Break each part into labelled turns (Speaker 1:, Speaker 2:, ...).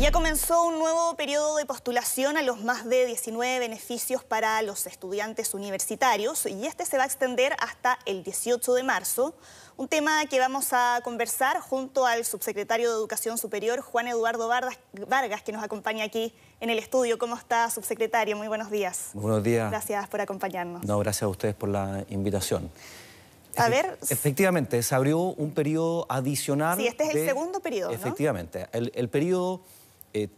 Speaker 1: Ya comenzó un nuevo periodo de postulación a los más de 19 beneficios para los estudiantes universitarios y este se va a extender hasta el 18 de marzo, un tema que vamos a conversar junto al subsecretario de Educación Superior, Juan Eduardo Vargas, que nos acompaña aquí en el estudio. ¿Cómo está, subsecretario? Muy buenos días.
Speaker 2: Muy buenos días.
Speaker 1: Gracias por acompañarnos.
Speaker 2: No, gracias a ustedes por la invitación.
Speaker 1: A ver...
Speaker 2: Efectivamente, se abrió un periodo adicional.
Speaker 1: Sí, este es el segundo periodo, ¿no?
Speaker 2: Efectivamente. El periodo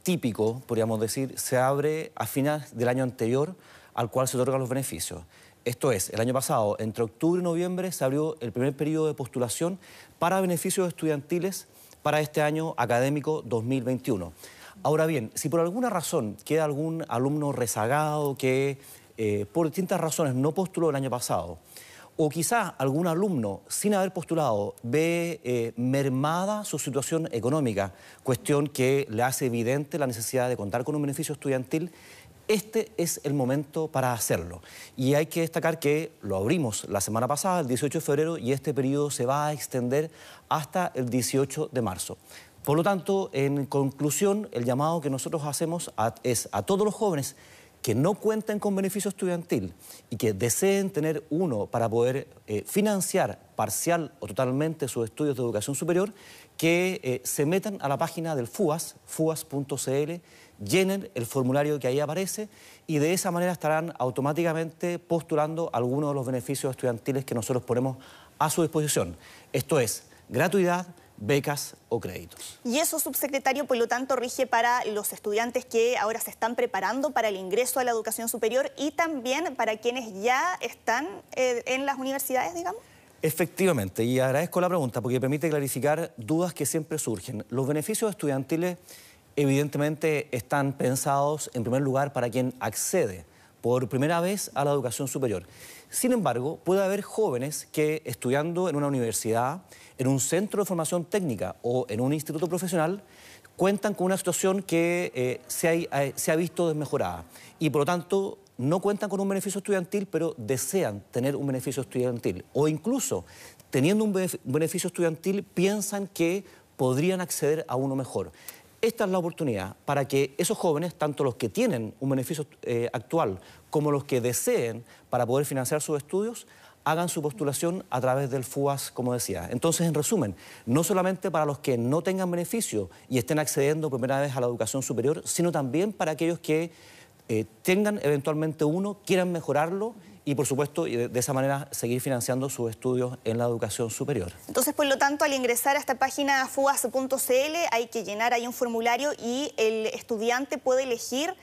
Speaker 2: típico, podríamos decir, se abre a finales del año anterior al cual se otorgan los beneficios. Esto es, el año pasado, entre octubre y noviembre, se abrió el primer periodo de postulación para beneficios estudiantiles para este año académico 2021. Ahora bien, si por alguna razón queda algún alumno rezagado que por distintas razones no postuló el año pasado, o quizá algún alumno, sin haber postulado, ve mermada su situación económica, cuestión que le hace evidente la necesidad de contar con un beneficio estudiantil, este es el momento para hacerlo. Y hay que destacar que lo abrimos la semana pasada, el 18 de febrero, y este periodo se va a extender hasta el 18 de marzo. Por lo tanto, en conclusión, el llamado que nosotros hacemos es a todos los jóvenes que no cuenten con beneficio estudiantil y que deseen tener uno para poder financiar parcial o totalmente sus estudios de educación superior, que se metan a la página del FUAS, fuas.cl, llenen el formulario que ahí aparece y de esa manera estarán automáticamente postulando algunos de los beneficios estudiantiles que nosotros ponemos a su disposición. Esto es gratuidad, becas o créditos.
Speaker 1: Y eso, subsecretario, por lo tanto, rige para los estudiantes que ahora se están preparando para el ingreso a la educación superior y también para quienes ya están en las universidades, digamos.
Speaker 2: Efectivamente, y agradezco la pregunta porque permite clarificar dudas que siempre surgen. Los beneficios estudiantiles evidentemente están pensados en primer lugar para quien accede por primera vez a la educación superior. Sin embargo, puede haber jóvenes que estudiando en una universidad, en un centro de formación técnica o en un instituto profesional, cuentan con una situación que se ha visto desmejorada y por lo tanto no cuentan con un beneficio estudiantil, pero desean tener un beneficio estudiantil o incluso teniendo un beneficio estudiantil piensan que podrían acceder a uno mejor. Esta es la oportunidad para que esos jóvenes, tanto los que tienen un beneficio actual como los que deseen para poder financiar sus estudios, hagan su postulación a través del FUAS, como decía. Entonces, en resumen, no solamente para los que no tengan beneficio y estén accediendo por primera vez a la educación superior, sino también para aquellos que tengan eventualmente uno, quieran mejorarlo y, por supuesto, de esa manera seguir financiando sus estudios en la educación superior.
Speaker 1: Entonces, por lo tanto, al ingresar a esta página fuas.cl hay que llenar ahí un formulario y el estudiante puede elegir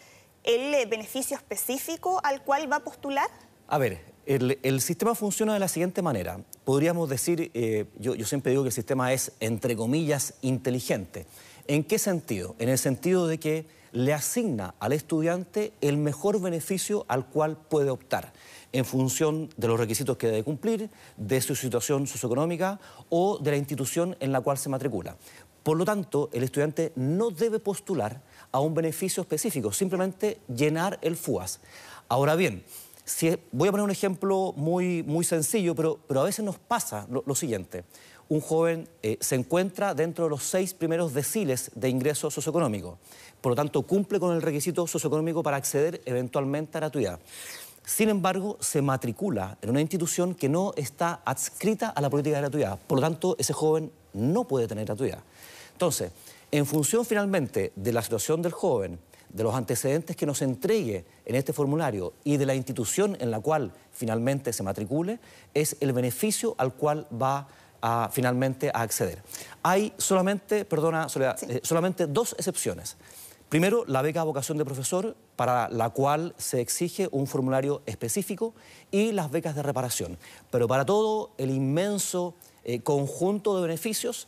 Speaker 1: el beneficio específico al cual va a postular.
Speaker 2: A ver, el sistema funciona de la siguiente manera. Podríamos decir, yo siempre digo que el sistema es, entre comillas, inteligente. ¿En qué sentido? En el sentido de que le asigna al estudiante el mejor beneficio al cual puede optar, en función de los requisitos que debe cumplir, de su situación socioeconómica o de la institución en la cual se matricula. Por lo tanto, el estudiante no debe postular a un beneficio específico, simplemente llenar el FUAS. Ahora bien, voy a poner un ejemplo muy sencillo, pero a veces nos pasa lo siguiente. Un joven se encuentra dentro de los 6 primeros deciles de ingreso socioeconómico. Por lo tanto, cumple con el requisito socioeconómico para acceder eventualmente a gratuidad. Sin embargo, se matricula en una institución que no está adscrita a la política de gratuidad. Por lo tanto, ese joven no puede tener gratuidad. Entonces, en función finalmente de la situación del joven, de los antecedentes que nos entregue en este formulario y de la institución en la cual finalmente se matricule, es el beneficio al cual va finalmente a acceder. Hay solamente, perdona, Soledad, solamente 2 excepciones. Primero, la beca vocación de profesor, para la cual se exige un formulario específico, y las becas de reparación. Pero para todo el inmenso conjunto de beneficios,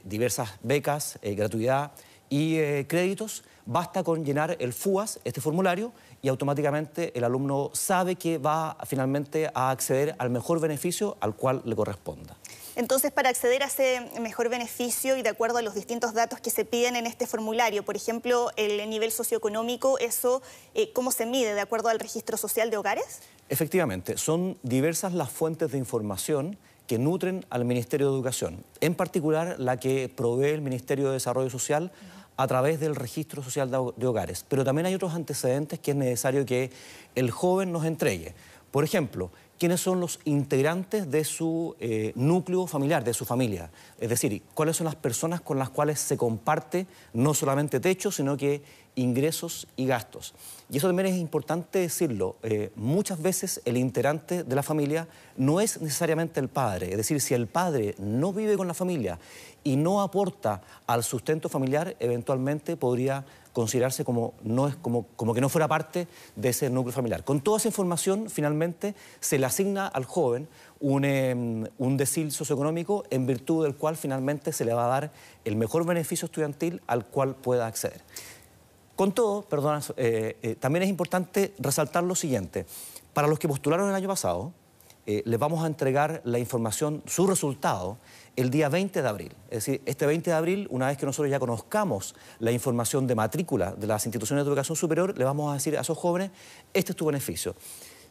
Speaker 2: diversas becas, gratuidad y créditos, basta con llenar el FUAS, este formulario, y automáticamente el alumno sabe que va finalmente a acceder al mejor beneficio al cual le corresponda.
Speaker 1: Entonces, para acceder a ese mejor beneficio y de acuerdo a los distintos datos que se piden en este formulario, por ejemplo, el nivel socioeconómico, eso, ¿cómo se mide? ¿De acuerdo al registro social de hogares?
Speaker 2: Efectivamente, son diversas las fuentes de información que nutren al Ministerio de Educación, en particular la que provee el Ministerio de Desarrollo Social a través del registro social de hogares. Pero también hay otros antecedentes que es necesario que el joven nos entregue. Por ejemplo, quiénes son los integrantes de su núcleo familiar, de su familia. Es decir, cuáles son las personas con las cuales se comparte no solamente techo, sino que ingresos y gastos. Y eso también es importante decirlo. Muchas veces el integrante de la familia no es necesariamente el padre. Es decir, si el padre no vive con la familia y no aporta al sustento familiar, eventualmente podría considerarse como que no fuera parte de ese núcleo familiar. Con toda esa información, finalmente, se le asigna al joven un decil socioeconómico en virtud del cual finalmente se le va a dar el mejor beneficio estudiantil al cual pueda acceder. Con todo, también es importante resaltar lo siguiente. Para los que postularon el año pasado, les vamos a entregar la información, su resultado, el día 20 de abril. Es decir, este 20 de abril, una vez que nosotros ya conozcamos la información de matrícula de las instituciones de educación superior, le vamos a decir a esos jóvenes, este es tu beneficio.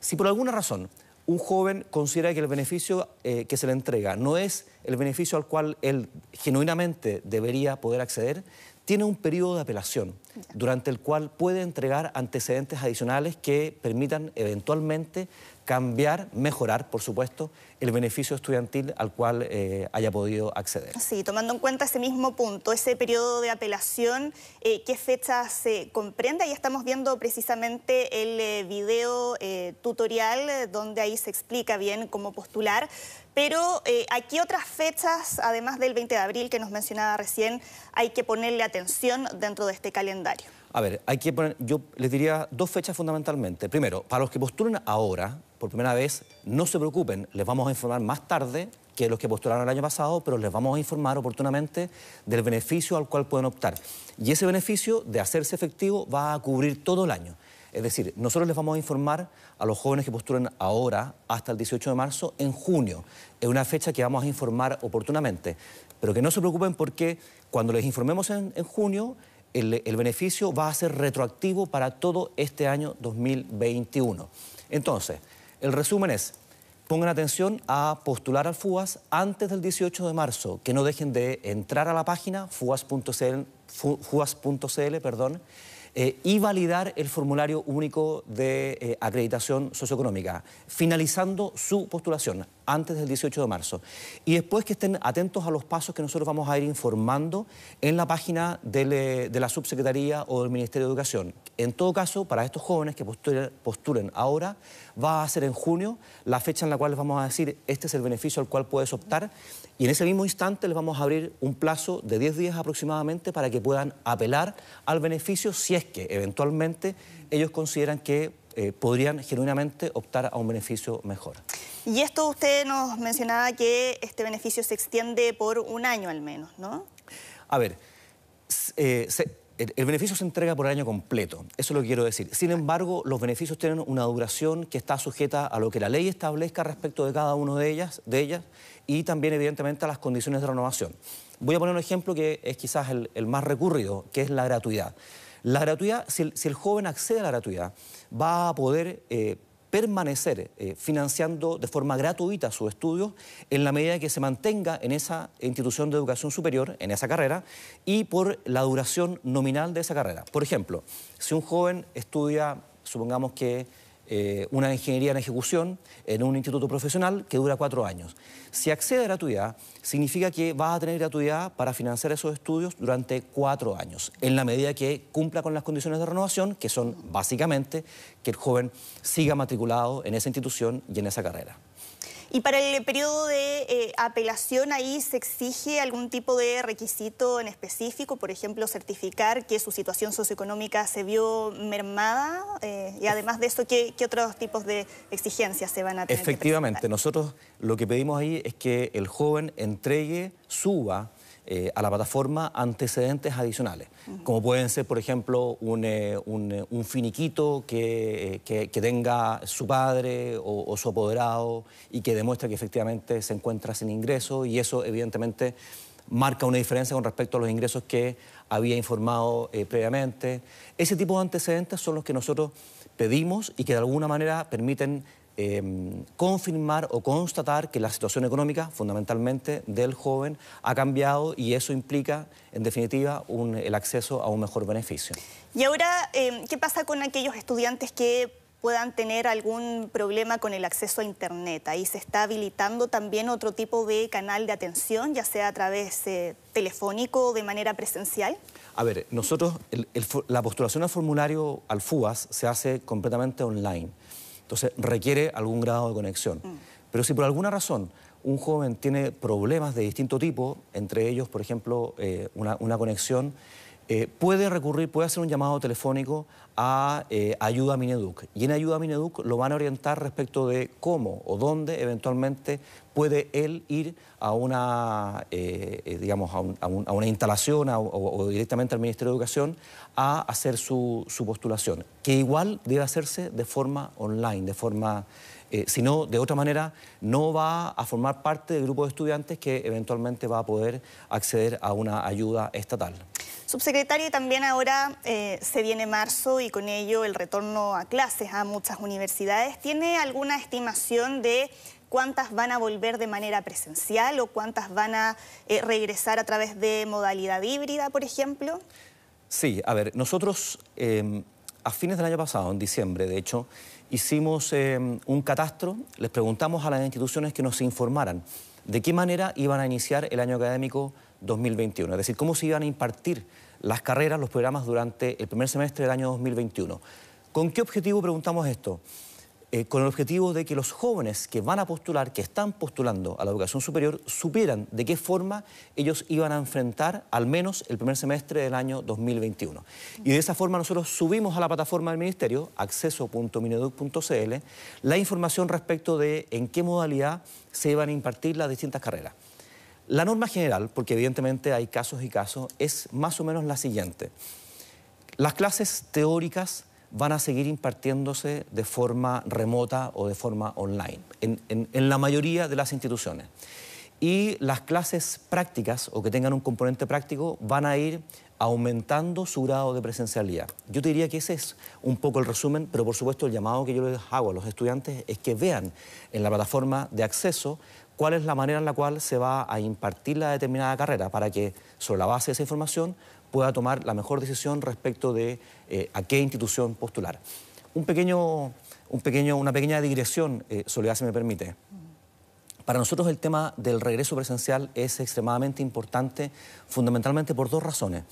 Speaker 2: Si por alguna razón un joven considera que el beneficio que se le entrega no es el beneficio al cual él genuinamente debería poder acceder, tiene un periodo de apelación durante el cual puede entregar antecedentes adicionales que permitan eventualmente cambiar, mejorar, por supuesto, el beneficio estudiantil al cual haya podido acceder.
Speaker 1: Sí, tomando en cuenta ese mismo punto, ese periodo de apelación, ¿qué fechas se comprende? Ahí estamos viendo precisamente el video tutorial donde ahí se explica bien cómo postular. Pero ¿a qué otras fechas, además del 20 de abril que nos mencionaba recién, hay que ponerle atención dentro de este calendario?
Speaker 2: A ver, yo les diría dos fechas fundamentalmente. Primero, para los que postulen ahora, por primera vez, no se preocupen, les vamos a informar más tarde que los que postularon el año pasado, pero les vamos a informar oportunamente del beneficio al cual pueden optar. Y ese beneficio, de hacerse efectivo, va a cubrir todo el año. Es decir, nosotros les vamos a informar a los jóvenes que postulen ahora hasta el 18 de marzo en junio. Es una fecha que vamos a informar oportunamente. Pero que no se preocupen porque cuando les informemos en junio, el beneficio va a ser retroactivo para todo este año 2021. Entonces, el resumen es, pongan atención a postular al FUAS antes del 18 de marzo, que no dejen de entrar a la página fuas.cl, y validar el formulario único de acreditación socioeconómica, finalizando su postulación antes del 18 de marzo. Y después que estén atentos a los pasos que nosotros vamos a ir informando en la página de la Subsecretaría o del Ministerio de Educación. En todo caso, para estos jóvenes que postulen ahora, va a ser en junio la fecha en la cual les vamos a decir este es el beneficio al cual puedes optar, y en ese mismo instante les vamos a abrir un plazo de 10 días aproximadamente para que puedan apelar al beneficio si es que eventualmente ellos consideran que podrían genuinamente optar a un beneficio mejor.
Speaker 1: Y esto usted nos mencionaba que este beneficio se extiende por un año al menos, ¿no?
Speaker 2: A ver, el beneficio se entrega por el año completo, eso es lo que quiero decir. Sin embargo, los beneficios tienen una duración que está sujeta a lo que la ley establezca respecto de cada uno de ellas y también, evidentemente, a las condiciones de renovación. Voy a poner un ejemplo que es quizás el más recurrido, que es la gratuidad. La gratuidad, si el joven accede a la gratuidad, va a poder permanecer financiando de forma gratuita sus estudios en la medida que se mantenga en esa institución de educación superior, en esa carrera, y por la duración nominal de esa carrera. Por ejemplo, si un joven estudia, supongamos que una ingeniería en ejecución en un instituto profesional que dura 4 años. Si accede a gratuidad, significa que va a tener gratuidad para financiar esos estudios durante 4 años, en la medida que cumpla con las condiciones de renovación, que son básicamente que el joven siga matriculado en esa institución y en esa carrera.
Speaker 1: Y para el periodo de apelación, ¿ahí se exige algún tipo de requisito en específico? Por ejemplo, certificar que su situación socioeconómica se vio mermada. Y además de eso, ¿qué otros tipos de exigencias se van a tener?
Speaker 2: Efectivamente, nosotros lo que pedimos ahí es que el joven suba a la plataforma antecedentes adicionales, como pueden ser, por ejemplo, un finiquito que tenga su padre o su apoderado y que demuestre que efectivamente se encuentra sin ingresos, y eso evidentemente marca una diferencia con respecto a los ingresos que había informado previamente. Ese tipo de antecedentes son los que nosotros pedimos y que de alguna manera permiten confirmar o constatar que la situación económica, fundamentalmente, del joven ha cambiado y eso implica, en definitiva, el acceso a un mejor beneficio.
Speaker 1: Y ahora, ¿qué pasa con aquellos estudiantes que puedan tener algún problema con el acceso a Internet? Ahí se está habilitando también otro tipo de canal de atención, ya sea a través telefónico o de manera presencial.
Speaker 2: A ver, nosotros, la postulación al formulario al FUAS se hace completamente online. Entonces, requiere algún grado de conexión. Pero si por alguna razón un joven tiene problemas de distinto tipo, entre ellos, por ejemplo, una conexión, puede hacer un llamado telefónico a Ayuda Mineduc. Y en Ayuda Mineduc lo van a orientar respecto de cómo o dónde eventualmente puede él ir a una, digamos, a una instalación o directamente al Ministerio de Educación a hacer su postulación, que igual debe hacerse de forma online, de forma... si no, de otra manera, no va a formar parte del grupo de estudiantes que eventualmente va a poder acceder a una ayuda estatal.
Speaker 1: Subsecretario, y también ahora se viene marzo y con ello el retorno a clases a muchas universidades. ¿Tiene alguna estimación de cuántas van a volver de manera presencial o cuántas van a regresar a través de modalidad híbrida, por ejemplo?
Speaker 2: Sí, a ver, nosotros a fines del año pasado, en diciembre, de hecho, hicimos un catastro, les preguntamos a las instituciones que nos informaran de qué manera iban a iniciar el año académico 2021, es decir, cómo se iban a impartir las carreras, los programas durante el primer semestre del año 2021. ¿Con qué objetivo preguntamos esto? Con el objetivo de que los jóvenes que van a postular, que están postulando a la educación superior, supieran de qué forma ellos iban a enfrentar al menos el primer semestre del año 2021. Y de esa forma nosotros subimos a la plataforma del Ministerio, acceso.mineduc.cl, la información respecto de en qué modalidad se iban a impartir las distintas carreras. La norma general, porque evidentemente hay casos y casos, es más o menos la siguiente. Las clases teóricas van a seguir impartiéndose de forma remota o de forma online, en la mayoría de las instituciones. Y las clases prácticas, o que tengan un componente práctico, van a ir aumentando su grado de presencialidad. Yo te diría que ese es un poco el resumen, pero por supuesto el llamado que yo les hago a los estudiantes es que vean en la plataforma de acceso cuál es la manera en la cual se va a impartir la determinada carrera para que, sobre la base de esa información, pueda tomar la mejor decisión respecto de a qué institución postular. Una pequeña digresión, Soledad, si me permite. Para nosotros el tema del regreso presencial es extremadamente importante, fundamentalmente por dos razones.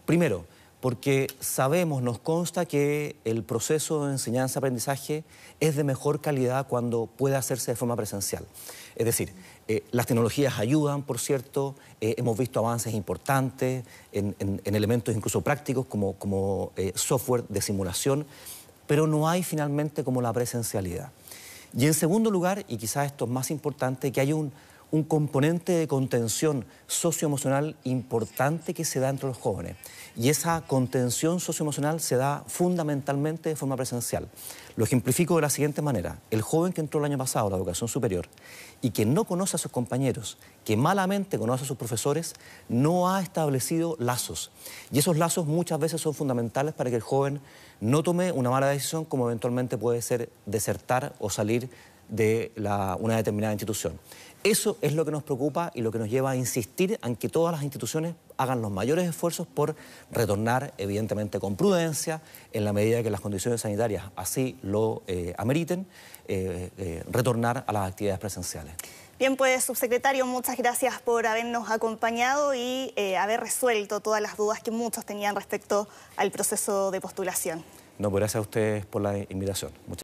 Speaker 2: Primero, porque sabemos, nos consta que el proceso de enseñanza-aprendizaje es de mejor calidad cuando puede hacerse de forma presencial. Es decir, las tecnologías ayudan, por cierto, hemos visto avances importantes en elementos incluso prácticos como software de simulación, pero no hay finalmente como la presencialidad. Y en segundo lugar, y quizás esto es más importante, que hay un componente de contención socioemocional importante que se da entre los jóvenes. Y esa contención socioemocional se da fundamentalmente de forma presencial. Lo ejemplifico de la siguiente manera. El joven que entró el año pasado a la educación superior y que no conoce a sus compañeros, que malamente conoce a sus profesores, no ha establecido lazos. Y esos lazos muchas veces son fundamentales para que el joven no tome una mala decisión, como eventualmente puede ser desertar o salir de una determinada institución. Eso es lo que nos preocupa y lo que nos lleva a insistir en que todas las instituciones hagan los mayores esfuerzos por retornar, evidentemente con prudencia, en la medida que las condiciones sanitarias así lo ameriten, retornar a las actividades presenciales.
Speaker 1: Bien, pues, subsecretario, muchas gracias por habernos acompañado y haber resuelto todas las dudas que muchos tenían respecto al proceso de postulación.
Speaker 2: No, pues gracias a ustedes por la invitación.